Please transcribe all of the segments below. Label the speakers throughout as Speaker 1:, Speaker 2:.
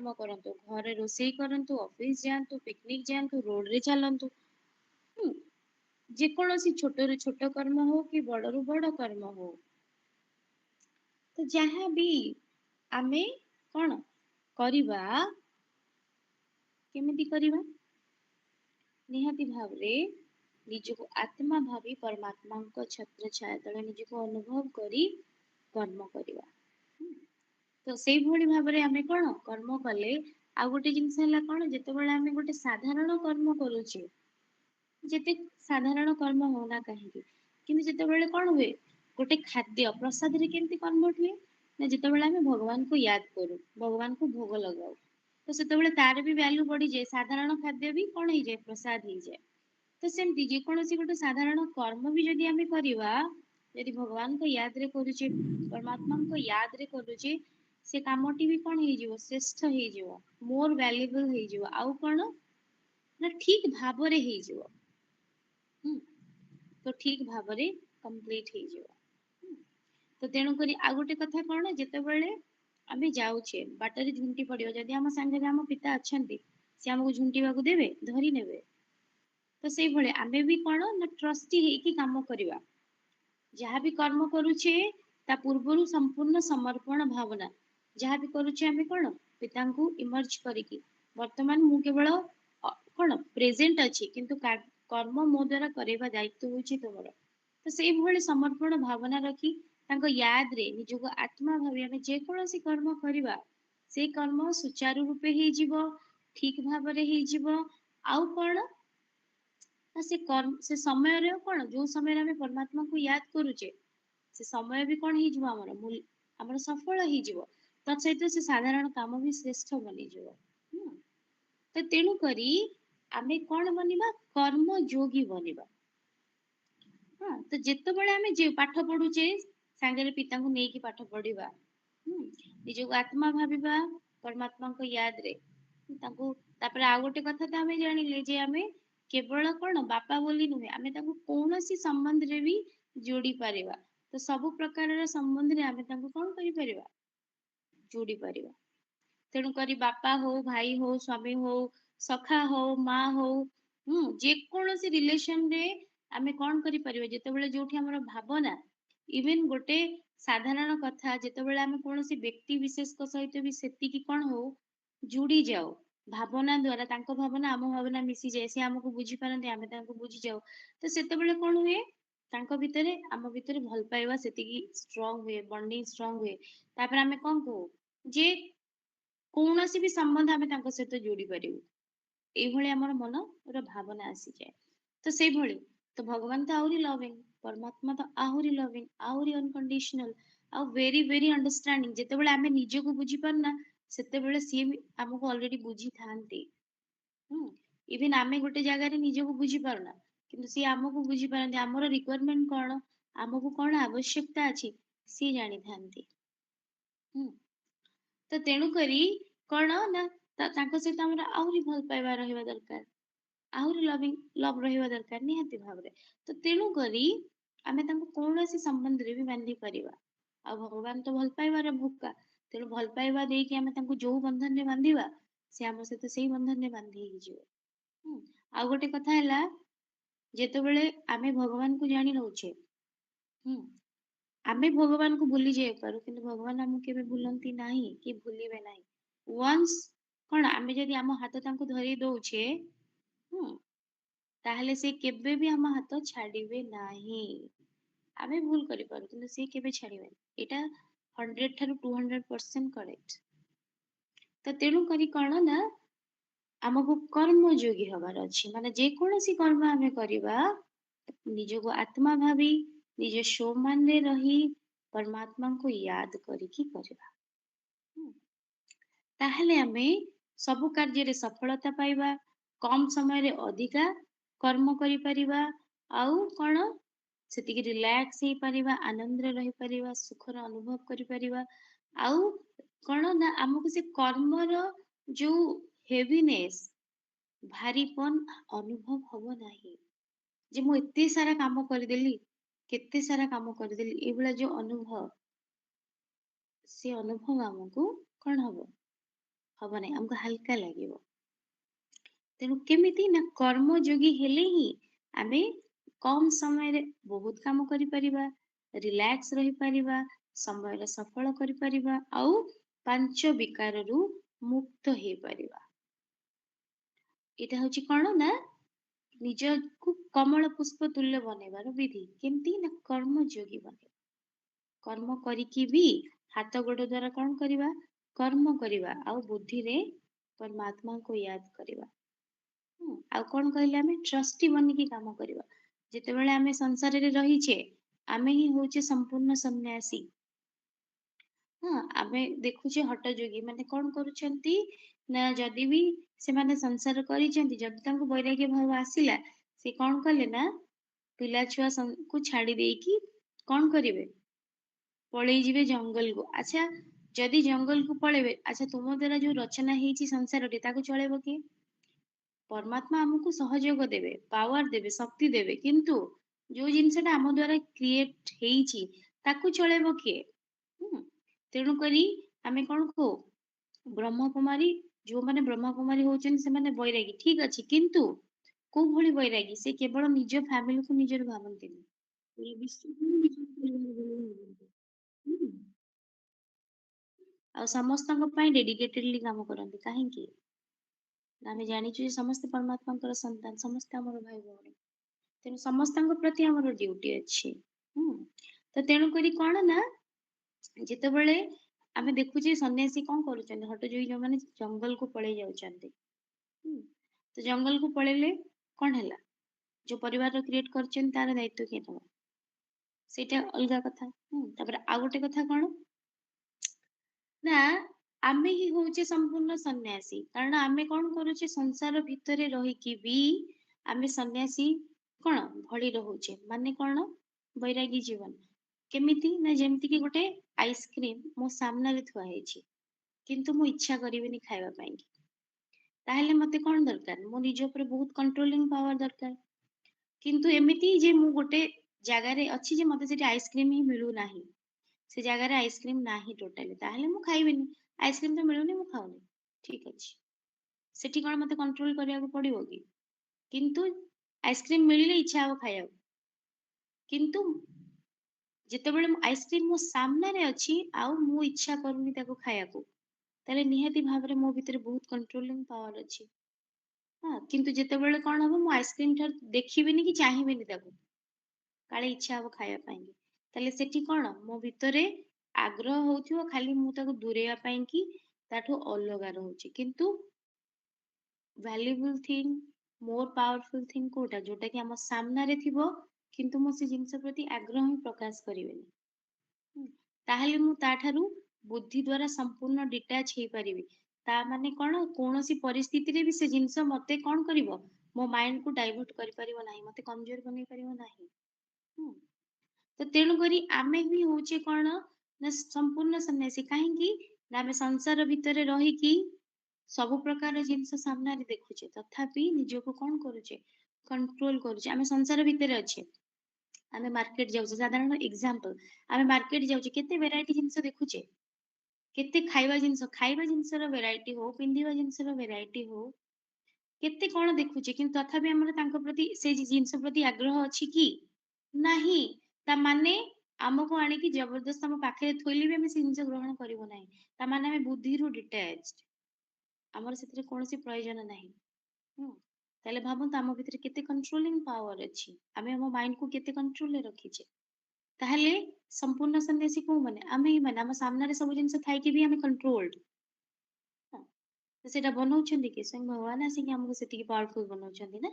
Speaker 1: कर्म करंतु घरे रोषेई करंतु ऑफिस जांतु पिकनिक जांतु रोड रे चलंतु जेकोसी छोट रू छोट कर्म हो कि बड़ रू बड़ कर्म हो तो जहाँ भी आमे कौन करिबा केमिति करिबा निहाती भावरे निजको आत्मा भावी परमात्मा छत्र छाया तले निजको अनुभव करी कर्म करिबा तो सेई भली भावरे आमे कोन कर्म कले आ गोटे जिंस हला कोन जेतेबेले आमे गोटे साधारण कर्म करूचे जेते साधारण कर्म होना काहेकि किंतु जेतेबेले कोन हुए गोटे खाद्य प्रसाद रे केमति कन्वर्ट हुए ना जेतेबेले आमे भगवान को याद करू भगवान को भोग लगाऊ तो सेतेबेले तार भी वैल्यू बढ़ी जाए साधारण खाद्य भी कोन हो जाए प्रसाद हो जाए तो सेमती जेकोसी गोटे साधारण कर्म भी जदि आमे करिवा यदि भगवान को याद रे करूचे परमात्मा को याद रे करूचे से कामटी भी कोन हो जिवो श्रेष्ठ हो जिवो मोर वैल्यूएबल हो जिवो आउ कोन ना ठीक भाबरे हो जिवो तो ठीक भाबरे कंप्लीट हो जिवो तो तेणु करी आ गोटे कथा कोन जेतेबेले आमे जाउछे बाटरे झुंटी पड़ियो जदि हम संगे हम पिता अछंती से हमको झुंटीवा को देबे धरी नेबे तो से भले आमे भी कोन ना ट्रस्टी हेकी काम करिवा जहाँ भी कर्म करूछे ता पूर्वरु संपूर्ण समर्पण भावना जहाँ भी करूछे आमे कोन पिता को इमर्ज करिकी वर्तमान मु केवल कोन प्रेजेंट अछि किंतु कर्म मो द्वारा करेबा दायित्व होछि तोमर तो से भले समर्पण भावना रखी तांको याद रे निजको आत्मा भावी आमे जे कोनोसी कर्म करिवा से कर्म सुचारू रूपे ही जीवो ठीक भाबरे ही जीवो आउ कोन से कर्म से समय रे कोन जो समय रे आमे परमात्मा को याद करूचे से समय भी कोन ही जीवो हमर सफल ही जीवो त सहित से साधारण काम भी श्रेष्ठ बनी जीवो तो तेणु करी आमे कोन बनिबा कर्म योगी बनिबा हाँ तो जेतेबेले आमे जे पाठ पढुचे सांगरे पिता को नेकी पाठ पढिबा निजको आत्मा भाबिबा परमात्मा को याद रे ताको तापरे आ गोटे कथा त आमे जानिले जे आमे केवल कोन बापा बोली नुहे आमे ताको कोनोसी संबंध रे भी जोड़ी परिबा तो सब प्रकार रे संबंध रे आमे ताको कोन करि परिबा जोड़ी परिबा तेणु करी बापा हो भाई हो स्वामी हो सखा हो माँ हो जे कोनोसी रिलेशन रे आमे कोन करि परिबा जेतेबेले जोठी हमर भावना इवन गोटे साधारण कथा जेतेबेले आमे कोनोसी व्यक्ति विशेष को सहित भी सेति की कोन हो जुड़ी जाओ भावना द्वारा तांको भावना आम भावना मिसी जाए से हमको बुझी पारंती आमे तांको बुझी जाओ तो सेतेबेले कोन हुए तांको भितरे आम भितरे भल पाइबा सेतिकी स्ट्रांग हुए बॉन्डिंग स्ट्रांग हुए तापर आमे कोन कहू जे कौनसी भी संबंध आमे तांको सहित जोड़ी पारिबु एभली हमर मन रो भावना आसी जाए तो से भली तो भगवान तो आहुरी लविंग परमात्मा तो आहुरी लविंग आहुरी अनकंडीशनल आ वेरी वेरी अंडरस्टैंडिंग जेतेबेले आमे निजे को बुझी पारना सेतेबेले सी हमको ऑलरेडी बुझी थांती इवन आमे गोटे जगह रे निजे को बुझी पारना किंतु सी हमको बुझी पारंती हमर रिक्वायरमेंट कोन हमको कोन आवश्यकता अछि सी जानि थांती तो तेणु करी कोन ना तांको सहित हमरा आहुरी भल पाइबा रहिबा दरकार आहुरी लविंग लव रहिबा दरकार निहाती भाबरे तो तेणु करी आमे तांको कोनोसी संबंध रे भी बांधी परिबा आ भगवान तो भल पाइबार भूका तेणु भल पाइबा देकी आमे तांको जो बंधन रे बांधिबा से हम सहित सेही बंधन रे बांधी ही जिवो आ गोटे कथा हला जेतेबेले आमे भगवान को जानि नउछे आमे भगवान को भूली जाय पारू किंतु भगवान हमକୁ केबे भूलंती नाही कि भूलिबे नाही वंस कोन आमे जदि हम हाथ तांको धरि दउछे ताहले से केबे भी हम हाथ छाडिबे नाही आमे भूल करि पारू किंतु से केबे छाडिबे एटा 100 थारु 200% करेक्ट तो तेणु करी कोन ना हमको कर्म योगी हबार अछि माने जे कोनोसी कर्म आमे करिबा निजको आत्मा भावी निज शो मान रे रही परमात्मा को याद करिकी करबा ताहले आमे सब कार्य रे सफलता पाइबा कम समय रे अधिका कर्म करि परिबा आउ कोन सेतिकी रिलैक्स हे परिबा आनंद रे रही परिबा सुख रो अनुभव करि परिबा आउ कोन ना हमको से कर्म रो जो हेवीनेस भारीपन अनुभव हबो नाही जे मु एते सारा काम करदेली केते सारा काम करदेली एबला जो अनुभव से अनुभव हमको कौन हबो ହବ ନାହିଁ, ଆମକୁ ହାଲକା ଲାଗିବ। ତେଣୁ କେମିତି ନା କର୍ମଯୋଗୀ ହେଲେ ହିଁ ଆମେ କମ ସମୟରେ ବହୁତ କାମ କରିପାରିବା, ରିଲାକ୍ସ ରହିପାରିବା, ସମୟର ସଫଳ କରିପାରିବା ଆଉ ପାଞ୍ଚ ବିକାରରୁ ମୁକ୍ତ ହେଇପାରିବା। ଏଇଟା ହଉଛି କଣ ନା ନିଜକୁ କମଳ ପୁଷ୍ପ ତୁଲ୍ୟ ବନେଇବାର ବିଧି। କେମିତି ନା କର୍ମଯୋଗୀ ବନେଇବା। କର୍ମ କରିକି ବି ହାତ ଗୋଡ଼ ଦ୍ଵାରା କଣ କରିବା? କର୍ମ କରିବା ଆଉ ବୁଦ୍ଧିରେ ପରମାତ୍ମାଙ୍କୁ ୟାଦ କରିବା। ଆଉ କଣ କହିଲେ ଆମେ ଟ୍ରଷ୍ଟି ବନିକି କାମ କରିବା। ଯେତେବେଳେ ଆମେ ସଂସାରରେ ରହିଛେ ଆମେ ହିଁ ହଉଛେ ସମ୍ପୂର୍ଣ୍ଣ ସନ୍ନ୍ୟାସୀ। ହଁ, ଆମେ ଦେଖୁଛେ ହଠଯୋଗୀ ମାନେ କଣ କରୁଛନ୍ତି ନା ଯଦି ବି ସେମାନେ ସଂସାର କରିଛନ୍ତି, ଯଦି ତାଙ୍କୁ ବୈରାଗ୍ୟ ଭାବ ଆସିଲା, ସେ କଣ କଲେ ନା ପିଲା ଛୁଆ କୁ ଛାଡି ଦେଇକି କଣ କରିବେ? ପଳେଇ ଯିବେ ଜଙ୍ଗଲକୁ। ଆଚ୍ଛା, ଯଦି ଜଙ୍ଗଲକୁ ପଳେଇବେ, ଆଚ୍ଛା ତୁମ ଦ୍ଵାରା ଯୋଉ ରଚନା ହେଇଛି ସଂସାରଟି ତାକୁ ଚଳେଇବ କିଏ? ପରମାତ୍ମା ଆମକୁ ସହଯୋଗ ଦେବେ, ପାୱାର ଦେବେ, ଶକ୍ତି ଦେବେ, କିନ୍ତୁ ଯୋଉ ଜିନିଷଟା ଆମ ଦ୍ଵାରା କ୍ରିଏଟ ହେଇଛି ତାକୁ ଚଳେଇବ କିଏ? ହୁଁ। ତେଣୁକରି ଆମେ କଣ କହୁ? ବ୍ରହ୍ମକୁମାରୀ, ଯୋଉମାନେ ବ୍ରହ୍ମକୁମାରୀ ହଉଛନ୍ତି ସେମାନେ ବୈରାଗୀ, ଠିକ ଅଛି, କିନ୍ତୁ କୋଉ ଭଳି ବୈରାଗୀ? ସେ କେବଳ ନିଜ ଫ୍ୟାମିଲିକୁ ନିଜର ଭାବନ୍ତିନି, ପୁରା ବିଶ୍ୱକୁ ହିଁ ନିଜର ପରିବାର ଭଳି ଭାବନ୍ତି। ହୁଁ। ଆଉ ସମସ୍ତଙ୍କ ପାଇଁ ଡେଡିକେଟେଡଲି କାମ କରନ୍ତି। କାହିଁକି? ଆମେ ଜାଣିଛୁ ଯେ ସମସ୍ତେ ପରମାତ୍ମାଙ୍କର ସନ୍ତାନ, ସମସ୍ତେ ଆମର ଭାଇ ଭଉଣୀ। ତେଣୁ ସମସ୍ତଙ୍କ ପ୍ରତି ଆମର ଡ୍ୟୁଟି ଅଛି। ହୁଁ। ତ ତେଣୁକରି କଣ ନା ଯେତେବେଳେ ଆମେ ଦେଖୁଛେ ସନ୍ନ୍ୟାସୀ କଣ କରୁଛନ୍ତି, ହଠଯୋଗୀ ଯୋଉମାନେ ଜଙ୍ଗଲକୁ ପଳେଇ ଯାଉଛନ୍ତି। ହୁଁ। ତ ଜଙ୍ଗଲକୁ ପଳେଇଲେ କଣ ହେଲା? ଯୋଉ ପରିବାର କ୍ରିଏଟ କରିଛନ୍ତି ତାର ଦାୟିତ୍ୱ କିଏ ନବ? ସେଇଟା ଅଲଗା କଥା। ତାପରେ ଆଉ ଗୋଟେ କଥା କଣ ନା ଆମେ ହିଁ ହଉଛେ ସମ୍ପୂର୍ଣ୍ଣ ସନ୍ନ୍ୟାସୀ। କାରଣ ଆମେ କଣ କରୁଛେ ସଂସାର ଭିତରେ ରହିକି ବି ଆମେ ସନ୍ନ୍ୟାସୀ କଣ ଭଳି ରହୁଛେ। ମାନେ କଣ? ବୈରାଗୀ ଜୀବନ। କେମିତି ନା ଯେମିତି କି ଗୋଟେ ଆଇସ୍କ୍ରିମ ମୋ ସାମ୍ନାରେ ଥୁଆ ହେଇଛି, କିନ୍ତୁ ମୁଁ ଇଚ୍ଛା କରିବିନି ଖାଇବା ପାଇଁ। ତାହେଲେ ମତେ କଣ ଦରକାର? ମୋ ନିଜ ଉପରେ ବହୁତ କଣ୍ଟ୍ରୋଲିଂ ପାୱାର ଦରକାର। କିନ୍ତୁ ଏମିତି ଯେ ମୁଁ ଗୋଟେ ଜାଗାରେ ଅଛି ଯେ ମତେ ସେଠି ଆଇସ୍କ୍ରିମ ହିଁ ମିଳୁନାହିଁ, ସେ ଜାଗାରେ ଆଇସ୍କ୍ରିମ ନାହିଁ ଟୋଟାଲି, ତାହେଲେ ମୁଁ ଖାଇବିନି। ଆଇସ୍କ୍ରିମ ତ ମିଳୁନି, ମୁଁ ଖାଉନି, ଠିକ ଅଛି। ସେଠି କଣ ମତେ କଣ୍ଟ୍ରୋଲ କରିବାକୁ ପଡିବ କି? କିନ୍ତୁ ଆଇସ୍କ୍ରିମ ମିଳିଲେ ଇଚ୍ଛା ହବ ଖାଇବାକୁ। କିନ୍ତୁ ଯେତେବେଳେ ଆଇସ୍କ୍ରିମ ମୋ ସାମ୍ନାରେ ଅଛି ଆଉ ମୁଁ ଇଚ୍ଛା କରୁନି ତାକୁ ଖାଇବାକୁ, ତାହେଲେ ନିହାତି ଭାବରେ ମୋ ଭିତରେ ବହୁତ କଣ୍ଟ୍ରୋଲିଂ ପାୱାର ଅଛି। ହଁ, କିନ୍ତୁ ଯେତେବେଳେ କଣ ହବ, ମୁଁ ଆଇସ୍କ୍ରିମ ଠାରୁ ଦେଖିବିନି କି ଚାହିଁବିନି ତାକୁ, କାଳେ ଇଚ୍ଛା ହବ ଖାଇବା ପାଇଁ କି, ତାହେଲେ ସେଠି କଣ ମୋ ଭିତରେ ଆଗ୍ରହ ହଉଥିବ, ଖାଲି ମୁଁ ତାକୁ ଦୂରେଇବା ପାଇଁ କି ତାଠୁ ଅଲଗା ରହୁଛି। କିନ୍ତୁ valuable thing, more powerful thing କୋଉଟା? ଯୋଉଟା କି ଆମ ସାମ୍ନାରେ ଥିବ କିନ୍ତୁ ମୁଁ ସେ ଜିନିଷ ପ୍ରତି ଆଗ୍ରହ ହିଁ ପ୍ରକାଶ କରିବିନି। ହୁଁ, ତାହେଲେ ମୁଁ ତାଠାରୁ ବୁଦ୍ଧି ଦ୍ଵାରା ସମ୍ପୂର୍ଣ୍ଣ ଡିଟାଚ ହେଇପାରିବି। ତା ମାନେ କଣ? କୌଣସି ପରିସ୍ଥିତିରେ ବି ସେ ଜିନିଷ ମତେ କଣ କରିବ? ମୋ ମାଇଣ୍ଡ କୁ ଡାଇଭର୍ଟ କରିପାରିବ ନାହିଁ, ମତେ କମଜୋର ବନେଇ ପାରିବ ନାହିଁ। ହୁଁ। ତ ତେଣୁକରି ଆମେ ବି ହଉଛେ କଣ ନା ସମ୍ପୂର୍ଣ୍ଣ ସନ୍ନ୍ୟାସୀ। କାହିଁକି ନା ଆମେ ସଂସାର ଭିତରେ ରହିକି ସବୁ ପ୍ରକାର ଜିନିଷ ସାମ୍ନାରେ ଦେଖୁଛେ, ତଥାପି ନିଜକୁ କଣ କରୁଛେ? କଣ୍ଟ୍ରୋଲ କରୁଛେ। ଆମେ ସଂସାର ଭିତରେ ଅଛେ, ଆମେ ମାର୍କେଟ ଯାଉଛେ, ସାଧାରଣ ଏକ୍ସାମ୍ପଲ, ଆମେ ମାର୍କେଟ ଯାଉଛେ, କେତେ ଭେରାଇଟି ଜିନିଷ ଦେଖୁଛେ, କେତେ ଖାଇବା ଜିନିଷର ଭେରାଇଟି ହଉ, ପିନ୍ଧିବା ଜିନିଷର ଭେରାଇଟି ହଉ, କେତେ କଣ ଦେଖୁଛେ, କିନ୍ତୁ ତଥାପି ଆମର ତାଙ୍କ ପ୍ରତି ସେ ଜିନିଷ ପ୍ରତି ଆଗ୍ରହ ଅଛି କି? ନାହିଁ। ତା ମାନେ ଆମକୁ ଆଣିକି ଜବରଦସ୍ତ ଆମ ପାଖରେ ଥୋଇଲେ ବି ଆମେ ସେ ଜିନିଷ ଗ୍ରହଣ କରିବୁ ନାହିଁ। ତା ମାନେ ଆମେ ବୁଦ୍ଧିରୁ ଡିଟାଚଡ, ଆମର ସେଥିରେ କୌଣସି ପ୍ରয়োଜନ ନାହିଁ। ହୁଁ। ତାହେଲେ ଭାବନ୍ତୁ ଆମ ଭିତରେ କେତେ କଣ୍ଟ୍ରୋଲିଂ ପାୱାର ଅଛି, ଆମେ ଆମ ମାଇଣ୍ଡ କୁ କେତେ କଣ୍ଟ୍ରୋଲରେ ରଖିଛେ। ତାହେଲେ ସମ୍ପୂର୍ଣ୍ଣ ସନ୍ନ୍ୟାସୀ କୋଉମାନେ? ଆମେ ହିଁ ମାନେ। ଆମ ସାମ୍ନାରେ ସବୁ ଜିନିଷ ଥାଇକି ବି ଆମେ କଣ୍ଟ୍ରୋଲଡ। ତ ସେଇଟା ବନଉଛନ୍ତି କି? ସ୍ୱୟଂ ଭଗବାନ ଆସିକି ଆମକୁ ସେତିକି ପାୱାରଫୁଲ ବନଉଛନ୍ତି ନା।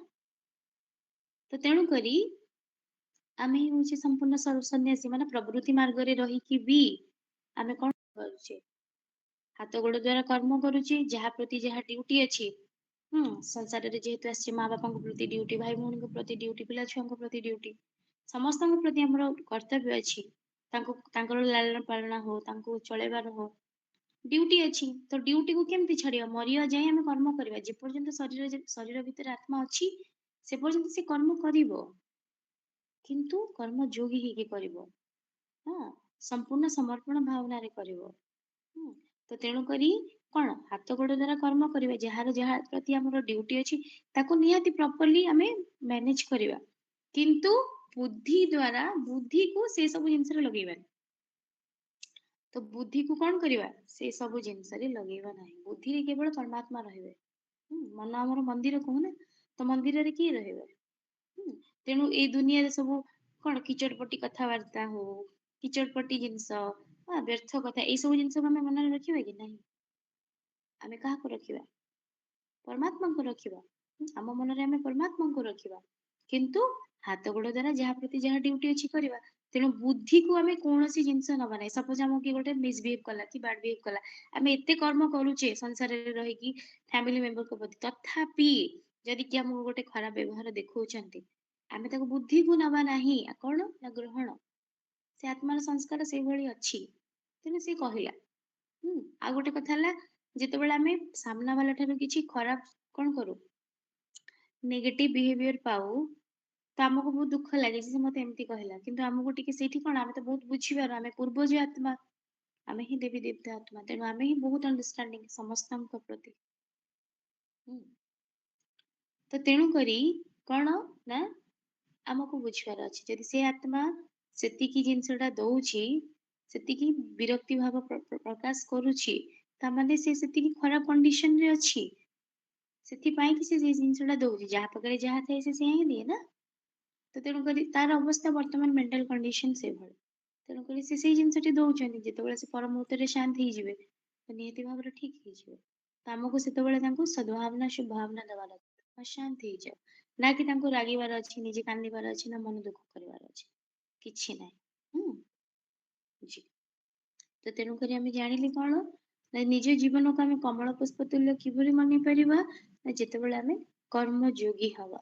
Speaker 1: ତ ତେଣୁ କରି ଆମେ ହିଁ ହଉଛେ ସମ୍ପୂର୍ଣ୍ଣ ସନ୍ନ୍ୟାସୀ, ମାନେ ପ୍ରବୃତ୍ତି ମାର୍ଗରେ ରହିକି ବି ଆମେ କଣ କରୁଛେ? ହାତ ଗୋଡ ଦ୍ଵାରା କର୍ମ କରୁଛି, ଯାହା ପ୍ରତି ଯାହା ଡ୍ୟୁଟି ଅଛି। ସଂସାରରେ ଯେହେତୁ ଆସିଛି, ମା ବାପାଙ୍କ ପ୍ରତି ଡ୍ୟୁଟି, ଭାଇ ଭଉଣୀଙ୍କ ପ୍ରତି ଡ୍ୟୁଟି, ପିଲା ଛୁଆଙ୍କ ପ୍ରତି ଡ୍ୟୁଟି, ସମସ୍ତଙ୍କ ପ୍ରତି ଆମର କର୍ତ୍ତବ୍ୟ ଅଛି। ତାଙ୍କୁ ତାଙ୍କର ଲାଳନ ପାଳନ ହଉ, ତାଙ୍କୁ ଚଳେଇବାର ହଉ, ଡ୍ୟୁଟି ଅଛି। ତ ଡ୍ୟୁଟିକୁ କେମିତି ଛାଡିବା? ମରିବା ଯାଏ ଆମେ କର୍ମ କରିବା। ଯେପର୍ଯ୍ୟନ୍ତ ଶରୀର ଭିତରେ ଆତ୍ମା ଅଛି ସେ ପର୍ଯ୍ୟନ୍ତ ସେ କର୍ମ କରିବ, କିନ୍ତୁ କର୍ମ ଯୋଗୀ ହେଇକି କରିବ। ହଁ, ସମ୍ପୂର୍ଣ୍ଣ ସମର୍ପଣ ଭାବନାରେ କରିବ। ହୁଁ। ତ ତେଣୁକରି କଣ ହାତ ଗୋଡ଼ ଦ୍ୱାରା କର୍ମ କରିବା। ଯାହାର ଯାହା ପ୍ରତି ଆମର ଡ୍ୟୁଟି ଅଛି ତାକୁ ନିହାତି ପ୍ରପରଲି ଆମେ ମ୍ୟାନେଜ କରିବା। କିନ୍ତୁ ବୁଦ୍ଧିକୁ ସେ ସବୁ ଜିନିଷରେ ଲଗେଇବାନି। ତ ବୁଦ୍ଧିକୁ କଣ କରିବା? ସେ ସବୁ ଜିନିଷରେ ଲଗେଇବା ନାହିଁ। ବୁଦ୍ଧିରେ କେବଳ ପରମାତ୍ମା ରହିବେ। ମନ ଆମର ମନ୍ଦିର କହୁନା, ତ ମନ୍ଦିରରେ କିଏ ରହିବେ? ହୁଁ, ତେଣୁ ଏଇ ଦୁନିଆରେ ସବୁ କଣ କିଚଟପଟି କଥାବାର୍ତ୍ତା ହଉ, କିଚଟପଟି ଜିନିଷ, ବ୍ୟର୍ଥ କଥା, ଏଇ ସବୁ ଜିନିଷକୁ ଆମେ ମନରେ ରଖିବା କି ନାହିଁ? ଆମେ କାହାକୁ ରଖିବା? ପରମାତ୍ମାଙ୍କୁ ରଖିବା। ଆମ ମନରେ ଆମେ ପରମାତ୍ମାଙ୍କୁ ରଖିବା। କିନ୍ତୁ ହାତ ଗୋଡ଼ ଦ୍ୱାରା ଯାହା ପ୍ରତି ଯାହା ଡ୍ୟୁଟି ଅଛି କରିବା। ତେଣୁ ବୁଦ୍ଧିକୁ ଆମେ କୌଣସି ଜିନିଷ ନବା ନାହିଁ। ସପୋଜ ଆମକୁ କିଏ ଗୋଟେ ମିସବିହେଭ କଲା କି ବ୍ୟାଡ ବିହେଭ କଲା। ଆମେ ଏତେ କର୍ମ କରୁଛେ ସଂସାରରେ ରହିକି ଫ୍ୟାମିଲି ମେମ୍ବରଙ୍କ ପ୍ରତି, ତଥାପି ଯଦି କିଏ ଆମକୁ ଗୋଟେ ଖରାପ ବ୍ୟବହାର ଦେଖଉଛନ୍ତି, ଆମେ ତାକୁ ବୁଦ୍ଧିକୁ ନବା ନାହିଁ। କଣ ନା ଗ୍ରହଣ। ସେ ଆତ୍ମାର ସଂସ୍କାର ସେଇଭଳି ଅଛି। ତେଣୁ ସେ କହିଲା। ଆଉ ଗୋଟେ କଥା ହେଲା, ଯେତେବେଳେ ଆମେ ସାମ୍ନା ବାଲା ଠାରୁ କିଛି ଖରାପ କଣ କରୁ, ନେଗେଟିଭ ବିହେଭିୟର ପାଉ, ତ ଆମକୁ ବହୁତ ଦୁଃଖ ଲାଗେ ଯେ ସେ ମତେ ଏମିତି କହିଲା। କିନ୍ତୁ ଆମକୁ ଟିକେ ସେଇଠି କଣ, ଆମେ ତ ବହୁତ ବୁଝିପାରୁ, ଆମେ ପୂର୍ବଜ ଆତ୍ମା, ଆମେ ହିଁ ଦେବୀ ଦେବତା ଆତ୍ମା, ତେଣୁ ଆମେ ହିଁ ବହୁତ ଅଣ୍ଡରଷ୍ଟାଣ୍ଡିଂ ସମସ୍ତଙ୍କ ପ୍ରତି। ହୁଁ। ତ ତେଣୁ କରି କଣ ନା ଆମକୁ ବୁଝିବାର ଅଛି, ଯଦି ସେ ଆତ୍ମା ସେତିକି ଜିନିଷଟା ଦଉଛି, ସେତିକି ବିରକ୍ତି ଭାବ ପ୍ରକାଶ କରୁଛି, ତାମାନେ ସେ ସେତିକି ଖରାପ କଣ୍ଡିସନରେ ଅଛି। ସେଥିପାଇଁ କି ସେ ଜିନିଷଟା ଦଉଛି। ଯାହା ପାଖରେ ଯାହା ଥାଏ ସେ ସେଇଆ ହିଁ ଦିଏ ନା। ତ ତେଣୁକରି ତାର ଅବସ୍ଥା ବର୍ତ୍ତମାନ ମେଣ୍ଟାଲ କଣ୍ଡିସନ ସେଇଭଳି। ତେଣୁକରି ସେ ସେଇ ଜିନିଷଟି ଦଉଛନ୍ତି। ଯେତେବେଳେ ସେ ପର ମୁହୂର୍ତ୍ତରେ ଶାନ୍ତ ହେଇଯିବେ, ତ ନିହାତି ଭାବରେ ଠିକ ହେଇଯିବେ। ତ ଆମକୁ ସେତେବେଳେ ତାଙ୍କୁ ସଦ୍ଭାବନା ଶୁଭଭାବନା ଦେବା ଦରକାର। ଶାନ୍ତ ହେଇଯାଅ। ନା କି ତାଙ୍କୁ ରାଗିବାର ଅଛି, ନିଜେ କାନ୍ଦିବାର ଅଛି, ନା ମନ ଦୁଃଖ କରିବାର ଅଛି। କିଛି ନାହିଁ। ହୁଁ, ବୁଝି। ତ ତେଣୁକରି ଆମେ ଜାଣିଲେ କଣ ନା ନିଜ ଜୀବନକୁ ଆମେ କମଳ ପୁଷ୍ପ ତୁଲ୍ୟ କିଭଳି ମନେଇ ପାରିବା, ନା ଯେତେବେଳେ ଆମେ କର୍ମଯୋଗୀ ହବା।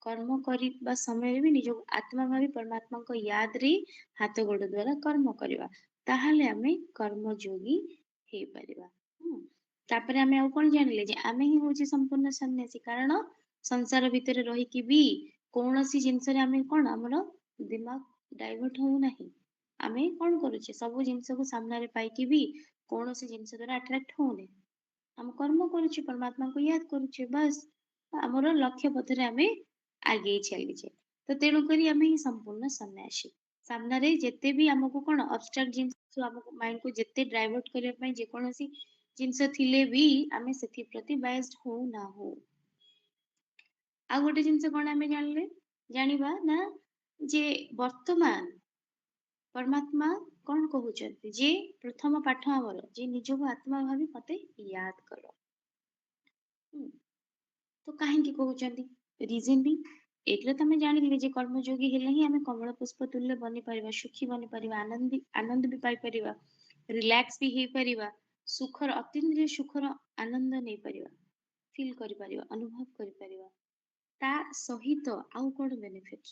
Speaker 1: କର୍ମ କରିବା ସମୟରେ ବି ନିଜକୁ ଆତ୍ମା ଭାବି ପରମାତ୍ମାଙ୍କ ୟାଦରେ ହାତ ଗୋଡ଼ ଦ୍ୱାରା କର୍ମ କରିବା। ତାହେଲେ ଆମେ କର୍ମଯୋଗୀ ହେଇପାରିବା। ତାପରେ ଆମେ ଆଉ କଣ ଜାଣିଲେ, ଯେ ଆମେ ହିଁ ହଉଛି ସମ୍ପୂର୍ଣ୍ଣ ସନ୍ନ୍ୟାସୀ। କାରଣ ସଂସାର ଭିତରେ ରହିକି ବି କୌଣସି ଜିନିଷରେ ଆମେ କଣ, ଆମର ଦିମାଗ ଡାଇଭର୍ଟ ହଉନାହିଁ। ଆମେ କଣ କରୁଛେ, ସବୁ ଜିନିଷକୁ ସାମ୍ନାରେ ପାଇକି ବି କୌଣସି ଜିନିଷ ଦ୍ୱାରା ଆଟ୍ରାକ୍ଟ ହଉନେ। ଆମ କର୍ମ କରୁଛେ, ପରମାତ୍ମାଙ୍କୁ ୟାଦ କରୁଛେ, ବାସ୍ ଆମର ଲକ୍ଷ୍ୟ ପଥରେ ଆମେ ଆଗେଇ ଚାଲିଛେ। ତ ତେଣୁକରି ଆମେ ହିଁ ସମ୍ପୂର୍ଣ୍ଣ ସନ୍ନ୍ୟାସୀ। ସାମ୍ନାରେ ଯେତେ ବି ଆମକୁ କଣ ଅବଷ୍ଟ୍ରାକ୍ଟ ଜିନିଷ, ଆମକୁ ମାଇଣ୍ଡକୁ ଯେତେ ଡାଇଭର୍ଟ କରିବା ପାଇଁ ଯେକୌଣସି ଜିନିଷ ଥିଲେ ବି ଆମେ ସେଥିପ୍ରତି ବାଇସ୍ଡ ହଉନାହୁଁ। ଆଉ ଗୋଟେ ଜିନିଷ କଣ ଆମେ ଜାଣିଲେ, ଜାଣିବା ନା ଯେ ବର୍ତ୍ତମାନ ପରମାତ୍ମା କଣ କହୁଛନ୍ତି, ଯେ ପ୍ରଥମ ପାଠ ଆମର, ଯେ ନିଜକୁ ଆତ୍ମା ଭାବି ମତେ ୟାଦ କର। ହୁଁ, ତ କାହିଁକି କହୁଛନ୍ତି? ରିଜିନ ବି ଏଇଥିରେ ତ ଆମେ ଜାଣିଲେ ଯେ କର୍ମଯୋଗୀ ହେଲେ ହିଁ ଆମେ କମଳ ପୁଷ୍ପ ତୁଲ୍ୟ ବନିପାରିବା, ସୁଖୀ ବନିପାରିବା, ଆନନ୍ଦ ବି ପାଇପାରିବା, ରିଲାକ୍ସ ବି ହେଇପାରିବା, ସୁଖର ଅତୀନ୍ଦ୍ରିୟ ସୁଖର ଆନନ୍ଦ ନେଇପାରିବା, ଫିଲ୍ କରିପାରିବା, ଅନୁଭବ କରିପାରିବା। ତା ସହିତ ଆଉ କଣ ବେନିଫିଟ,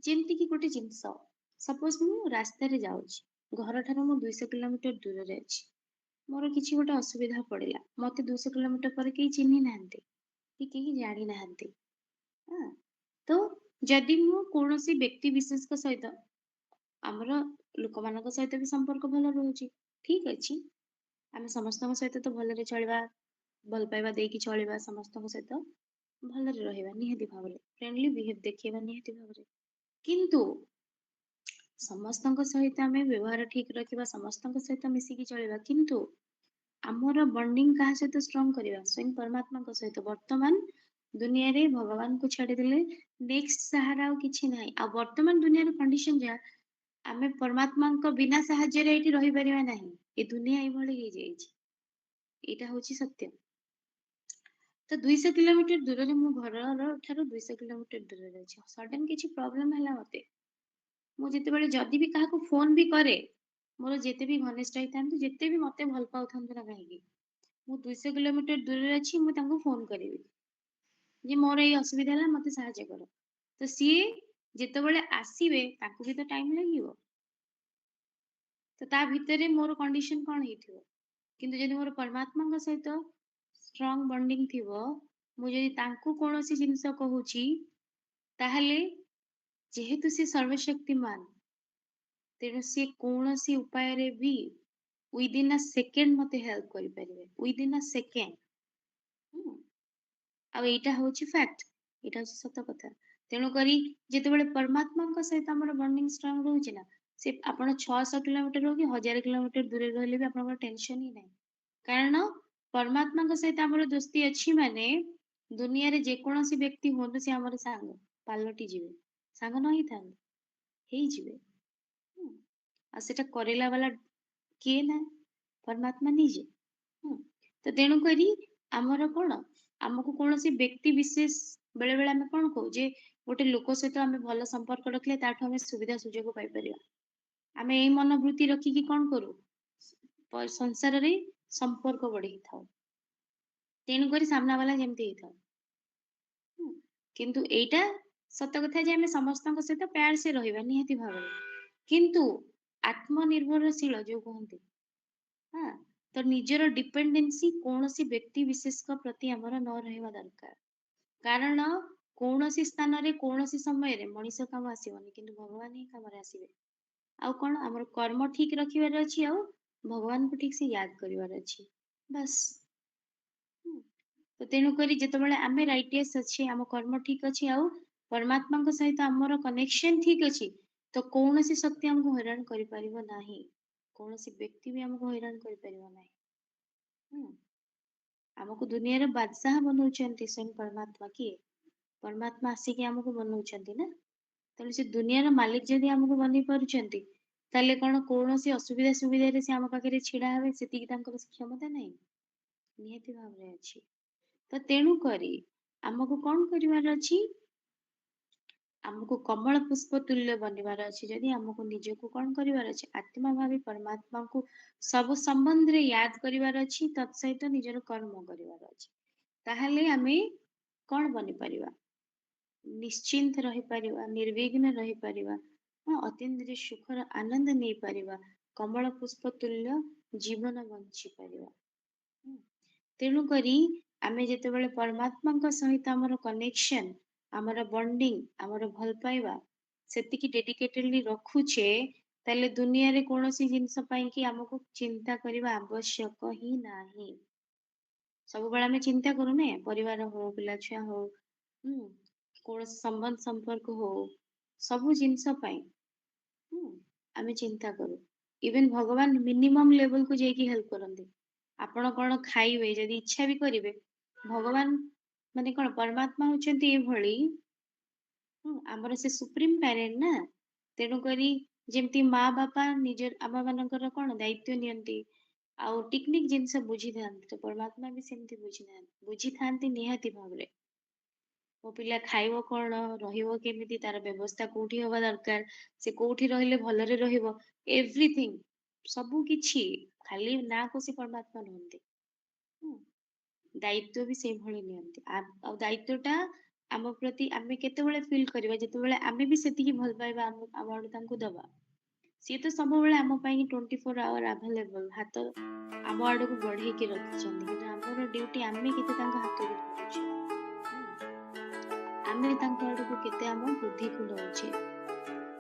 Speaker 1: ଯେମିତି କି ଗୋଟେ ଜିନିଷ, ସପୋଜ ମୁଁ ରାସ୍ତାରେ ଯାଉଛି, ଘରଠାରୁ ମୁଁ 200 କିଲୋମିଟର ଦୂରରେ ଅଛି, ମୋର କିଛି ଗୋଟେ ଅସୁବିଧା ପଡିଲା, ମତେ 200 କିଲୋମିଟର ପରେ କେହି ଚିହ୍ନି ନାହାନ୍ତି କି କେହି ଜାଣି ନାହାନ୍ତି। ତ ଯଦି ମୁଁ କୌଣସି ବ୍ୟକ୍ତି ବିଶେଷଙ୍କ ସହିତ, ଆମର ଲୋକମାନଙ୍କ ସହିତ ବି ସମ୍ପର୍କ ଭଲ ରହୁଛି, ଠିକ ଅଛି, ଆମେ ସମସ୍ତଙ୍କ ସହିତ ତ ଭଲରେ ଚଳିବା, ଭଲ ପାଇବା ଦେଇକି ଚଳିବା, ସମସ୍ତଙ୍କ ସହିତ ଭଲରେ ରହିବା, ନିହାତି ଭାବରେ ଫ୍ରେଣ୍ଡଲି ବିହେଭ ଦେଖେଇବା, ନିହାତି ଭାବରେ। କିନ୍ତୁ ସମସ୍ତଙ୍କ ସହିତ ଆମେ ବ୍ୟବହାର ଠିକ ରଖିବା, ସମସ୍ତଙ୍କ ସହିତ ମିଶିକି ଚଳିବା, କିନ୍ତୁ ଆମର ବଣ୍ଡିଂ କାହା ସହିତ ଷ୍ଟ୍ରଙ୍ଗ କରିବା, ସ୍ୱୟଂ ପରମାତ୍ମାଙ୍କ ସହିତ। ବର୍ତ୍ତମାନ ଦୁନିଆରେ ଭଗବାନଙ୍କୁ ଛାଡିଦେଲେ ନେକ୍ସଟ ସାହାରା ଆଉ କିଛି ନାହିଁ। ଆଉ ବର୍ତ୍ତମାନ ଦୁନିଆର କଣ୍ଡିସନ ଯାହା, ଆମେ ପରମାତ୍ମାଙ୍କ ବିନା ସାହାଯ୍ୟରେ ଏଇଠି ରହିପାରିବା ନାହିଁ। ଏ ଦୁନିଆ ଏଇଭଳି ହେଇଯାଇଛି, ଏଇଟା ହଉଛି ସତ୍ୟ। ତ 200 କିଲୋମିଟର ଦୂରରେ, ମୁଁ ଘରର ଠାରୁ 200 କିଲୋମିଟର ଦୂରରେ ଅଛି, ସଡନ କିଛି ପ୍ରୋବ୍ଲେମ ହେଲା ମତେ, ମୁଁ ଯେତେବେଳେ ଯଦି ବି କାହାକୁ ଫୋନ ବି କରେ, ମୋର ଯେତେ ବି ଘନିଷ୍ଠ ହେଇଥାନ୍ତୁ, ଯେତେ ବି ମତେ ଭଲ ପାଉଥାନ୍ତୁ ନା କାହିଁକି, ମୁଁ 200 କିଲୋମିଟର ଦୂରରେ ଅଛି, ମୁଁ ତାଙ୍କୁ ଫୋନ କରିବି ଯେ ମୋର ଏଇ ଅସୁବିଧା ହେଲା, ମତେ ସାହାଯ୍ୟ କର। ତ ସିଏ ଯେତେବେଳେ ଆସିବେ, ତାଙ୍କୁ ବି ତ ଟାଇମ ଲାଗିବ। ତ ତା ଭିତରେ ମୋର କଣ୍ଡିସନ କଣ ହେଇଥିବ। କିନ୍ତୁ ଯଦି ମୋର ପରମାତ୍ମାଙ୍କ ସହିତ ଷ୍ଟ୍ରଙ୍ଗ ବଣ୍ଡିଂ ଥିବ, ମୁଁ ଯଦି ତାଙ୍କୁ କୌଣସି ଜିନିଷ କହୁଛି, ତାହେଲେ ଯେହେତୁ ସେ ସର୍ବଶକ୍ତିମାନ, ତେଣୁ ସିଏ କୌଣସି ଉପାୟରେ ବି within a second मते help करि परिबे within a second। ହୁଁ, ଆଉ ଏଇଟା ହଉଛି fact, ଏଇଟା ହଉଛି ସତ କଥା। ତେଣୁ କରି ଯେତେବେଳେ ପରମାତ୍ମାଙ୍କ ସହିତ ଆମର ବଣ୍ଡିଂ ଷ୍ଟ୍ରଙ୍ଗ ରହୁଛି ନା, ସେ ଆପଣ 600 କିଲୋମିଟର ହଉ କି 1000 କିଲୋମିଟର ଦୂରରେ ରହିଲେ ବି ଆପଣଙ୍କର ଟେନସନ ହିଁ ନାହିଁ। କାରଣ ପରମାତ୍ମାଙ୍କ ସହିତ ଆମର ଦୋସ୍ତି ଅଛି ମାନେ ଦୁନିଆରେ ଯେକୌଣସି ବ୍ୟକ୍ତି ହୁଅନ୍ତୁ ସେ ଆମର ସାଙ୍ଗ ପାଲଟି ଯିବେ, ସାଙ୍ଗ ନ ହେଇଥାନ୍ତି ହେଇଯିବେ। ହୁଁ, ଆଉ ସେଟା କରେଇଲା ବାଲା କିଏ ନା ପରମାତ୍ମା ନିଜେ। ହୁଁ, ତ ତେଣୁ କରି ଆମର କଣ, ଆମକୁ କୌଣସି ବ୍ୟକ୍ତି ବିଶେଷ ବେଳେ ବେଳେ ଆମେ କଣ କହୁ ଯେ ଗୋଟେ ଲୋକ ସହିତ ଆମେ ଭଲ ସମ୍ପର୍କ ରଖିଲେ ତାଠୁ ଆମେ ସୁବିଧା ସୁଯୋଗ ପାଇପାରିବା। ଆମେ ଏଇ ମନୋବୃତ୍ତି ରଖିକି କଣ କରୁ, ସଂସାରରେ ସମ୍ପର୍କ ବଢେଇଥାଉ, ତେଣୁକରି ସାମ୍ନା ବାଲା ଯେମିତି ହେଇଥାଉ। ହୁଁ, କିନ୍ତୁ ଏଇଟା ସତ କଥା ଯେ ଆମେ ସମସ୍ତଙ୍କ ସହିତ ପ୍ୟାର ସେ ରହିବା ନିହାତି ଭାବରେ, କିନ୍ତୁ ଆତ୍ମନିର୍ଭରଶୀଳ ଯୋଉ କୁହନ୍ତି, ହଁ, ତ ନିଜର ଡିପେଣ୍ଡେନ୍ସି କୌଣସି ବ୍ୟକ୍ତି ବିଶେଷଙ୍କ ପ୍ରତି ଆମର ନ ରହିବା ଦରକାର। କାରଣ କୌଣସି ସ୍ଥାନରେ କୌଣସି ସମୟରେ ମଣିଷ କାମ ଆସିବନି, କିନ୍ତୁ ଭଗବାନ ହିଁ କାମରେ ଆସିବେ। ଆଉ କଣ ଆମର କର୍ମ ଠିକ ରଖିବାର ଅଛି, ଆଉ ଭଗବାନଙ୍କୁ ଠିକ ସେ ୟାଦ କରିବାର ଅଛି, ବାସ୍। ହୁଁ, ତ ତେଣୁକରି ଯେତେବେଳେ ଆମେ ରାଇଟିୟସ୍ ଅଛି, ଆମ କର୍ମ ଠିକ ଅଛି, ଆଉ ପରମାତ୍ମାଙ୍କ ସହିତ ଆମର କନେକ୍ସନ ଠିକ ଅଛି, ତ କୌଣସି ଶକ୍ତି ଆମକୁ ହଇରାଣ କରିପାରିବ ନାହିଁ, କୌଣସି ବ୍ୟକ୍ତି ବି ଆମକୁ ହଇରାଣ କରିପାରିବ ନାହିଁ। ହୁଁ, ଆମକୁ ଦୁନିଆର ବାଦଶାହ ବନଉଛନ୍ତି ସ୍ୱୟଂ ପରମାତ୍ମା କିଏ, ପରମାତ୍ମା ଆସିକି ଆମକୁ ବନଉଛନ୍ତି ନା। ତେଣୁ ସେ ଦୁନିଆର ମାଲିକ ଯଦି ଆମକୁ ବନେଇ ପାରୁଛନ୍ତି, ତାହେଲେ କଣ କୌଣସି ଅସୁବିଧା ସୁବିଧାରେ ସେ ଆମ ପାଖରେ ଛିଡା ହେବେ ସେତିକି ତାଙ୍କର କ୍ଷମତା ନାହିଁ? ନିହାତି ଭାବରେ ଅଛି। ତ ତେଣୁ କରି ଆମକୁ କଣ କରିବାର ଅଛି, ଆମକୁ କମଳ ପୁଷ୍ପ ତୁଲ୍ୟ ବନିବାର ଅଛି। ଯଦି ଆମକୁ ନିଜକୁ କଣ କରିବାର ଅଛି, ଆତ୍ମା ଭାବି ପରମାତ୍ମାଙ୍କୁ ସବୁ ସମ୍ବନ୍ଧରେ ୟାଦ କରିବାର ଅଛି, ତତ୍ ସହିତ ନିଜର କର୍ମ କରିବାର ଅଛି, ତାହେଲେ ଆମେ କଣ ବନିପାରିବା, ନିଶ୍ଚିନ୍ତ ରହିପାରିବା, ନିର୍ବିଘ୍ନ ରହିପାରିବା, ଅତୀନ୍ଦ୍ରିୟ ସୁଖର ଆନନ୍ଦ ନେଇପାରିବା, କମଳ ପୁଷ୍ପ ତୁଲ୍ୟ ଜୀବନ ବଞ୍ଚି ପାରିବା। ହୁଁ, ତେଣୁ କରି ଆମେ ଯେତେବେଳେ ପରମାତ୍ମାଙ୍କ ସହିତ ଆମର କନେକ୍ସନ, ଆମର ବଣ୍ଡିଂ, ଆମର ଭଲ ପାଇବା ସେତିକି ଡେଡିକେଟେଡଲି ରଖୁଛେ, ତାହେଲେ ଦୁନିଆରେ କୌଣସି ଜିନିଷ ପାଇଁ କି ଆମକୁ ଚିନ୍ତା କରିବା ଆବଶ୍ୟକ ହିଁ ନାହିଁ। ସବୁବେଳେ ଆମେ ଚିନ୍ତା କରୁନେ, ପରିବାର ହଉ, ପିଲାଛୁଆ ହଉ, ହୁଁ, କୌଣସି ସମ୍ବନ୍ଧ ସମ୍ପର୍କ ହଉ, ସବୁ ଜିନିଷ ପାଇଁ ହୁଁ, ଆମେ ଚିନ୍ତା କରୁ। ଇଭେନ ଭଗବାନ ମିନିମମ୍ ଲେଭେଲକୁ ଯାଇକି ହେଲ୍ପ କରନ୍ତି। ଆପଣ କଣ ଖାଇବେ ଯଦି ଇଚ୍ଛା ବି କରିବେ, ଭଗବାନ ମାନେ କଣ ପରମାତ୍ମା ହଉଛନ୍ତି ଏଭଳି, ଆମର ସେ ସୁପ୍ରିମ ପ୍ୟାରେଣ୍ଟ ନା। ତେଣୁକରି ଯେମିତି ମା ବାପା ନିଜ ଆମ ମାନଙ୍କର କଣ ଦାୟିତ୍ୱ ନିଅନ୍ତି, ଆଉ ଟିକନିକ ଜିନିଷ ବୁଝିଥାନ୍ତି, ତ ପରମାତ୍ମା ବି ସେମିତି ବୁଝିଥାନ୍ତି ନିହାତି ଭାବରେ। ମୋ ପିଲା ଖାଇବ କଣ, ରହିବ କେମିତି, ତାର ବ୍ୟବସ୍ଥା କୋଉଠି ହବା ଦରକାର, ସେ କୋଉଠି ରହିଲେ ଭଲରେ ରହିବ, ଏଭ୍ରିଥିଙ୍ଗ ସବୁ କିଛି, ଖାଲି ନା କୁ ସେ ପରମାତ୍ମା ନୁହନ୍ତି। ହୁଁ, ଦାୟିତ୍ୱ ବି ସେଇଭଳି ନିଅନ୍ତି। ଆଉ ଦାୟିତ୍ୱଟା ଆମ ପ୍ରତି ଆମେ କେତେବେଳେ ଫିଲ୍ କରିବା, ଯେତେବେଳେ ଆମେ ବି ସେତିକି ଭଲ ପାଇବା ଆମ ଆଡୁ ତାଙ୍କୁ ଦବା। ସିଏ ତ ସବୁବେଳେ ଆମ ପାଇଁ 24 ଆୱାର ଆଭେଲେବଲ, ହାତ ଆମ ଆଡକୁ ବଢେଇକି ରଖିଛନ୍ତି, କିନ୍ତୁ ଆମର ଡ୍ୟୁଟି ଆମେ କେତେ ତାଙ୍କ ହାତକୁ ଧରୁଛେ, ଆମେ ତାଙ୍କ ଆଡକୁ କେତେ ଆମ ବୁଦ୍ଧିକୁ ନଉଛେ।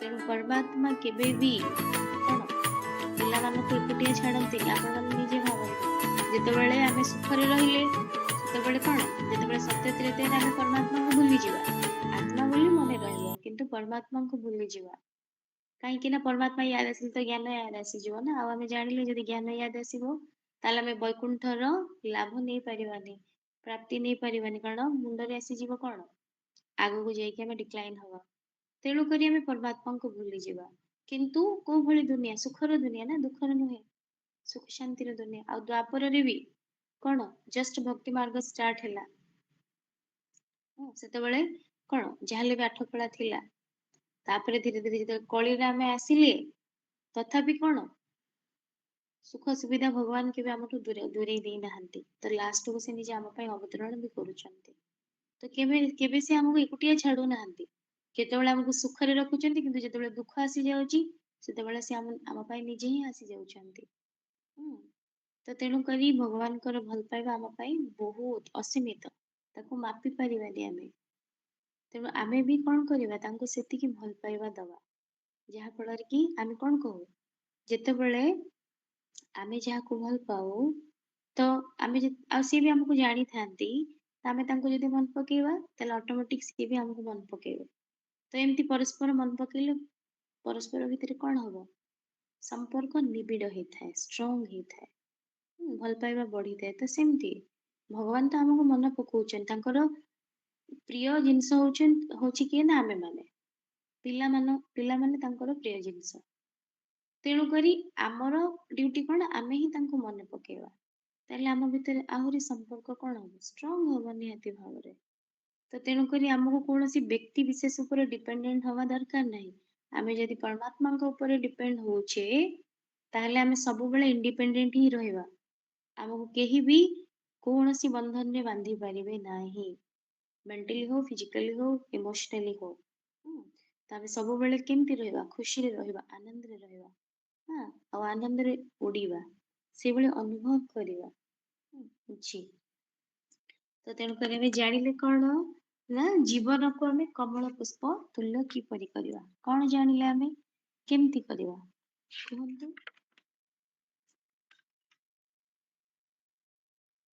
Speaker 1: ତେଣୁ ପରମାତ୍ମା କେବେ ବି କଣ ପିଲାମାନଙ୍କୁ ଏକୁଟିଆ ଛାଡନ୍ତିନି। ଆପଣ ମାନେ ନିଜେ ଭାବନ୍ତୁ, ଯେତେବେଳେ ଆମେ ସୁଖରେ ରହିଲେ, ସେତେବେଳେ କଣ, ଯେତେବେଳେ ସତ୍ୟ ତ୍ରେତୟାରେ ଆମେ ପରମାତ୍ମାଙ୍କୁ ଭୁଲିଯିବା, ଆତ୍ମା ବୋଲି ମନେ ରହିବ, କିନ୍ତୁ ପରମାତ୍ମାଙ୍କୁ ଭୁଲିଯିବା। କାହିଁକି ନା ପରମାତ୍ମା ୟାଦ ଆସିଲେ ତ ଜ୍ଞାନ ୟାଦ ଆସିଯିବ ନା। ଆଉ ଆମେ ଜାଣିଲୁ ଯଦି ଜ୍ଞାନ ୟାଦ ଆସିବ, ତାହେଲେ ଆମେ ବୈକୁଣ୍ଠର ଲାଭ ନେଇପାରିବାନି, ପ୍ରାପ୍ତି ନେଇପାରିବାନି, କାରଣ ମୁଣ୍ଡରେ ଆସିଯିବ କଣ, ଆଗକୁ ଯାଇକି ଆମେ ଡିକ୍ଲାଇନ ହବା। ତେଣୁକରି ଆମେ ପରମାତ୍ମାଙ୍କୁ ଭୁଲିଯିବା। କିନ୍ତୁ କୋଉ ଭଳି ଦୁନିଆ, ସୁଖର ଦୁନିଆ ନା, ଦୁଃଖର ନୁହେଁ, ସୁଖ ଶାନ୍ତିର ଦୁନିଆ। ଆଉ ଦ୍ୱାପରରେ ବି କଣ, ଜଷ୍ଟ ଭକ୍ତି ମାର୍ଗ ଷ୍ଟାର୍ଟ ହେଲା, ସେତେବେଳେ କଣ ଯାହାହେଲେ ବି ଆଠକଳା ଥିଲା। ତାପରେ ଧୀରେ ଧୀରେ ଯେତେବେଳେ କଳିରେ ଆମେ ଆସିଲେ, ତଥାପି କଣ ସୁଖ ସୁବିଧା ଭଗବାନ କେବେ ଆମଠୁ ଦୂରେଇ ଦେଇନାହାନ୍ତି। ତ ଲାଷ୍ଟକୁ ସେ ନିଜେ ଆମ ପାଇଁ ଅବତରଣ ବି କରୁଛନ୍ତି। ତ କେବେ କେବେ ସେ ଆମକୁ ଏକୁଟିଆ ଛାଡୁନାହାନ୍ତି। କେତେବେଳେ ଆମକୁ ସୁଖରେ ରଖୁଛନ୍ତି, କିନ୍ତୁ ଯେତେବେଳେ ଦୁଃଖ ଆସିଯାଉଛି, ସେତେବେଳେ ସେ ଆମ ପାଇଁ ନିଜେ ହିଁ ଆସି ଯାଉଛନ୍ତି। ହୁଁ, ତ ତେଣୁକରି ଭଗବାନଙ୍କର ଭଲ ପାଇବା ଆମ ପାଇଁ ବହୁତ ଅସୀମିତ, ତାକୁ ମାପି ପାରିବାନି ଆମେ। ତେଣୁ ଆମେ ବି କଣ କରିବା, ତାଙ୍କୁ ସେତିକି ଭଲ ପାଇବା ଦବା, ଯାହା ଫଳରେ କି ଆମେ କଣ କହୁ, ଯେତେବେଳେ आमे जाहाକୁ ଭଲ ପାଉ ତ ଆମେ ଆଉ ସିଏ ବି ଆମକୁ ଜାଣିଥାନ୍ତି ତ ଆମେ ତାଙ୍କୁ ଯଦି ମନେ ପକେଇବା ତାହେଲେ ଅଟୋମେଟିକ ସିଏ ବି ଆମକୁ ମନେ ପକେଇବେ। ତ ଏମିତି ପରସ୍ପର ମନେ ପକେଇଲେ ପରସ୍ପର ଭିତରେ କଣ ହବ? ସମ୍ପର୍କ ନିବିଡ଼ ହେଇଥାଏ, ଷ୍ଟ୍ରଙ୍ଗ ହେଇଥାଏ। ଭଲ ପାଇବା ବଢିଥାଏ। ତ ସେମିତି ଭଗବାନ ତ ଆମକୁ ମନେ ପକଉଛନ୍ତି। ତାଙ୍କର ପ୍ରିୟ ଜିନିଷ ହଉଛି କିଏ ନା ଆମେମାନେ। ପିଲାମାନେ ତାଙ୍କର ପ୍ରିୟ ଜିନିଷ। ତେଣୁକରି ଆମର ଡ୍ୟୁଟି କଣ? ଆମେ ହିଁ ତାଙ୍କୁ ମନେ ପକେଇବା। ତାହେଲେ ଆମ ଭିତରେ ଆହୁରି ସମ୍ପର୍କ କଣ ହବ? ଷ୍ଟ୍ରଙ୍ଗ ହବ ନିହାତି ଭାବରେ। ତ ତେଣୁକରି ଆମକୁ କୌଣସି ବ୍ୟକ୍ତି ବିଶେଷ ଉପରେ ଡିପେଣ୍ଡେଣ୍ଟ ହବା ଦରକାର ନାହିଁ। ଆମେ ଯଦି ପରମାତ୍ମାଙ୍କ ଉପରେ ଡିପେଣ୍ଡ ହଉଛେ ତାହେଲେ ଆମେ ସବୁବେଳେ ଇଣ୍ଡିପେଣ୍ଡେଣ୍ଟ ହିଁ ରହିବା। ଆମକୁ କେହି ବି କୌଣସି ବନ୍ଧନରେ ବାନ୍ଧି ପାରିବେ ନାହିଁ। ମେଣ୍ଟାଲି ହଉ, ଫିଜିକାଲି ହଉ, ଇମୋସନାଲି ହଉ। ତ ଆମେ ସବୁବେଳେ କେମିତି ରହିବା? ଖୁସିରେ ରହିବା, ଆନନ୍ଦରେ ରହିବା। ଆଉ ଆନନ୍ଦରେ ଉଡିବା, ସେଇଭଳି ଅନୁଭବ କରିବା। ଜି ତ ତେଣୁକରି ଆମେ ଜାଣିଲେ କଣ ନା ଜୀବନକୁ ଆମେ କମଳ ପୁଷ୍ପ ତୁଲ୍ୟ କିପରି କରିବା? କଣ ଜାଣିଲେ ଆମେ? କେମିତି କରିବା କୁହନ୍ତୁ?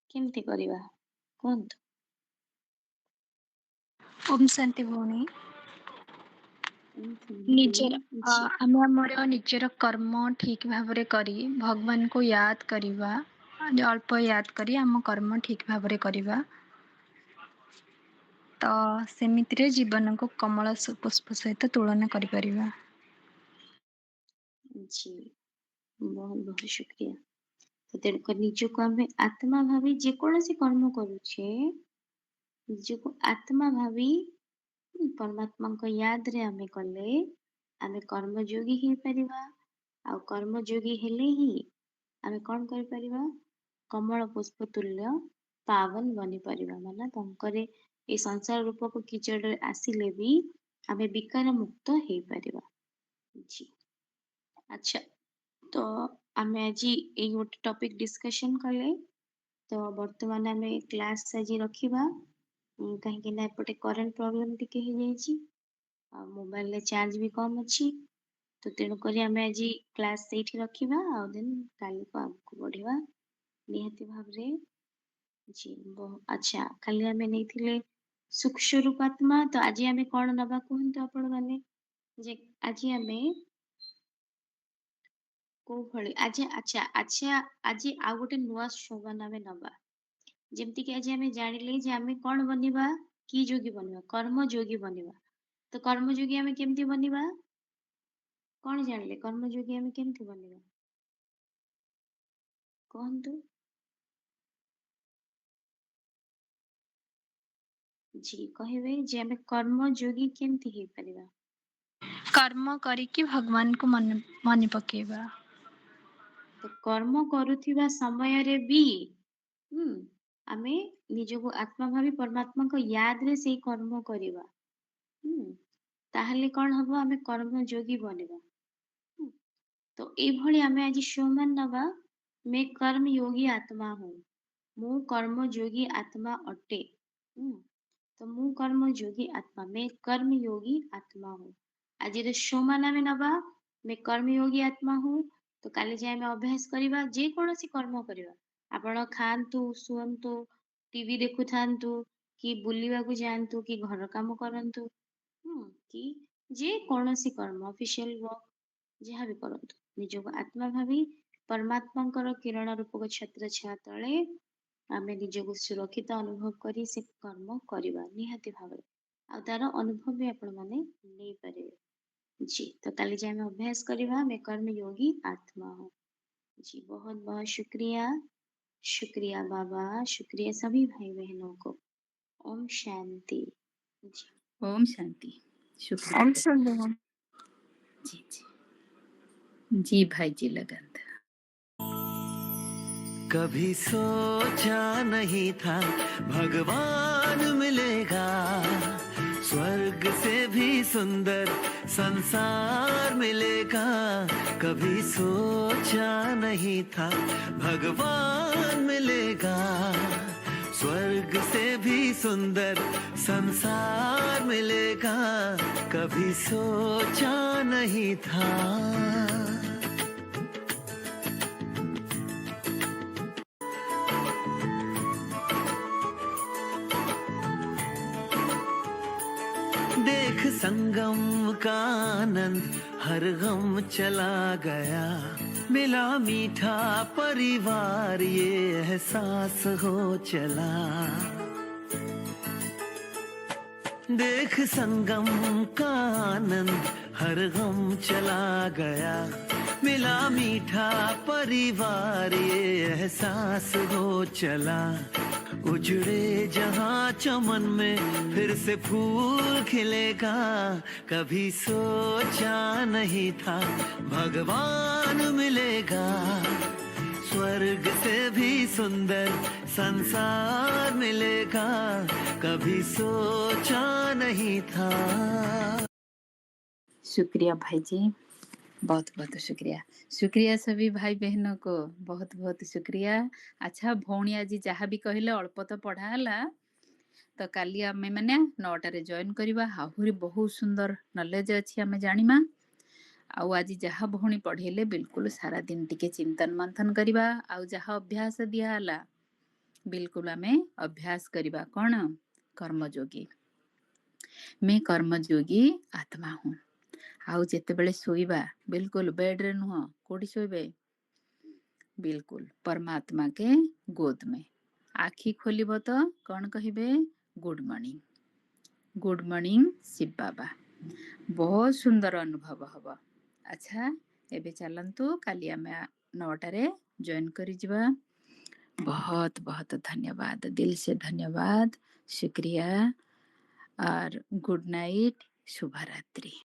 Speaker 1: କେମିତି କରିବା କୁହନ୍ତୁ?
Speaker 2: ओम शांति भौणी ନିଜର
Speaker 1: ଜି
Speaker 2: ଆମେ ଆମର ନିଜର କର୍ମ ଠିକ ଭାବରେ କରି ଭଗବାନଙ୍କୁ ୟାଦ କରିବା, ଅଳ୍ପ ୟାଦ କରି ଆମ କର୍ମ ଠିକ ଭାବରେ କରିବା। ତ ସେମିତିରେ ଜୀବନକୁ କମଳ ପୁଷ୍ପ ସହିତ ତୁଳନା କରିପାରିବା।
Speaker 1: ଜି ବହୁତ ବହୁତ शुक्रिया। ତ ତେଣୁକରି ନିଜକୁ ଆମେ ଆତ୍ମା ଭାବି ଯେକୌଣସି କର୍ମ କରୁଛେ ନିଜକୁ ଆତ୍ମା ଭାବି ପରମାତ୍ମାଙ୍କ ୟାଦରେ ଆମେ କଲେ ଆମେ କର୍ମଯୋଗୀ ହେଇପାରିବା। ଆଉ କର୍ମଯୋଗୀ ହେଲେ ହିଁ ଆମେ କଣ କରିପାରିବା? କମଳ ପୁଷ୍ପ ତୁଲ୍ୟ ପାବନ ବନିପାରିବା। ମାନେ ତାଙ୍କରେ ଏଇ ସଂସାର ରୂପକ କିଚଡରେ ଆସିଲେ ବି ଆମେ ବିକାର ମୁକ୍ତ ହେଇପାରିବା। ଜି ଆଚ୍ଛା, ତ ଆମେ ଆଜି ଏଇ ଗୋଟେ ଟପିକ ଡିସ୍କସନ କଲେ। ତ ବର୍ତ୍ତମାନ ଆମେ କ୍ଲାସ ଆଜି ରଖିବା। କାହିଁକି ନା ଏପଟେ କରେଣ୍ଟ ପ୍ରୋବ୍ଲେମ ଟିକେ ହେଇଯାଇଛି। ଆଉ ମୋବାଇଲରେ ଚାର୍ଜ ବି କମ ଅଛି। ତ ତେଣୁକରି ଆମେ ଆଜି କ୍ଲାସ ସେଇଠି ରଖିବା। ଆଉ ଦେନ୍ କାଲିକୁ ଆଗକୁ ବଢିବା ନିହାତି ଭାବରେ। ଜି ଆଚ୍ଛା, କାଲି ଆମେ ନେଇଥିଲେ ସୂକ୍ଷ୍ମରୂପାତ୍ମା। ତ ଆଜି ଆମେ କଣ ନବା କୁହନ୍ତୁ ଆପଣ ମାନେ? ଯେ ଆଜି ଆମେ କୋଉ ଭଳି ଆଜି ଆଉ ଗୋଟେ ନୂଆ ସୋପାନ ଆମେ ନବା। ଯେମିତି କି ଆଜି ଆମେ ଜାଣିଲେ ଯେ ଆମେ କଣ ବନିବା? କି ଯୋଗୀ ବନିବା? କର୍ମ ଯୋଗୀ ବନିବା। ତ କର୍ମଯୋଗୀ ଆମେ କେମିତି ବନିବା? କଣ ଜାଣିଲେ କର୍ମଯୋଗୀ ଆମେ କେମିତି ବନିବା କୁହନ୍ତୁ? ଜି କହିବେ ଯେ ଆମେ କର୍ମଯୋଗୀ କେମିତି ହେଇପାରିବା?
Speaker 2: କର୍ମ କରିକି ଭଗବାନଙ୍କୁ ମନେ ପକେଇବା।
Speaker 1: ତ କର୍ମ କରୁଥିବା ସମୟରେ ବି ଆମେ ନିଜକୁ ଆତ୍ମା ଭାବି ପରମାତ୍ମାଙ୍କ ୟାଦରେ ସେଇ କର୍ମ କରିବା। ତାହେଲେ କଣ ହବ? ଆମେ କର୍ମଯୋଗୀ ବନିବା। ତ ଏଇଭଳି ଆମେ ଆଜି ସୋମାନ ନବା ମେ କର୍ମ ଯୋଗୀ ଆତ୍ମା ହूं। ମୁଁ କର୍ମଯୋଗୀ ଆତ୍ମା ଅଟେ। ତ ମୁଁ କର୍ମଯୋଗୀ ଆତ୍ମା ମେ କର୍ମ ଯୋଗୀ ଆତ୍ମା ହूं। ଆଜିର ସୋମାନ ଆମେ ନବା ମେ କର୍ମଯୋଗୀ ଆତ୍ମା ହूं। ତ କାଲି ଯାଏ ଆମେ ଅଭ୍ୟାସ କରିବା ଯେକୌଣସି କର୍ମ କରିବା। ଆପଣ ଖାଆନ୍ତୁ, ଶୁଅନ୍ତୁ, ଟିଭି ଦେଖୁଥାନ୍ତୁ, କି ବୁଲିବାକୁ ଯାଆନ୍ତୁ, କି ଘର କାମ କରନ୍ତୁ, କି ଯେ କୌଣସି କର୍ମ ଅଫିସିଆଲ ୱାର୍କ ଯାହା ବି କରନ୍ତୁ, ନିଜକୁ ଆତ୍ମା ଭାବି ପରମାତ୍ମାଙ୍କର କିରଣ ରୂପକ ଛତ୍ର ଛାୟା ତଳେ ଆମେ ନିଜକୁ ସୁରକ୍ଷିତ ଅନୁଭବ କରି ସେ କର୍ମ କରିବା ନିହାତି ଭାବରେ। ଆଉ ତାର ଅନୁଭବ ବି ଆପଣ ମାନେ ନେଇପାରିବେ। ଜି ତ କାଲି ଯାଏ ଆମେ अभ्यास କରିବା मैं कर्म योगी आत्मा हूँ। जी बहुत बहुत शुक्रिया। शुक्रिया बाबा, शुक्रिया सभी भाई बहनों को। ओम शांति। जी
Speaker 3: ओम शांति। शुक्रिया।
Speaker 2: ओम शांति भौणी।
Speaker 3: जी जी जी भाई जी लगन था।
Speaker 4: कभी सोचा नहीं था भगवान मिलेगा, स्वर्ग से भी सुंदर संसार मिलेगा। कभी सोचा नहीं था भगवान मिलेगा, स्वर्ग से भी सुंदर संसार मिलेगा। कभी सोचा नहीं था। संगम का आनंद हर गम चला गया, मिला मीठा परिवार ये एहसास हो चला। देख संगम का आनंद हर गम चला गया, मिला मीठा परिवार ये एहसास हो चला। उजड़े जहां चमन में फिर से फूल खिलेगा, कभी सोचा नहीं था भगवान मिलेगा। स्वर्ग से भी सुंदर संसार मिलेगा, कभी सोचा नहीं था।
Speaker 3: शुक्रिया भाई जी, बहुत बहुत शुक्रिया। शुक्रिया सभी भाई बहनों को, बहुत बहुत शुक्रिया। अच्छा भौणी आज जहाँ भी कहले अल्प तो पढ़ाला, तो काली आमे माने 9टारे जॉइन करवा। आहुरी बहुत सुंदर नॉलेज अच्छी आमे जानिमा। आउ आज जहाँ भौणी पढ़ेले बिल्कुल सारा दिन टिके चिंतन मंथन करवा। आउ जहाँ अभ्यास दिया हला बिल्कुल आमे अभ्यास करवा। कौन? कर्मयोगी। मैं कर्मयोगी आत्मा हूँ। आउ जेते बेले सोईबा बिल्कुल बेड रे नुह, कोठी सोईबे? बिल्कुल परमात्मा के गोद में। आखी खोलिब तो कौन कहिबे? Good morning, good morning Shiv Baba. बहुत सुंदर अनुभव हबा। अच्छा एबे चलंतु काली आमे 9टारे जॉइन करी जिबा। बहुत बहुत धन्यवाद, दिल से धन्यवाद, शुक्रिया और गुड नाइट, शुभ रात्रि।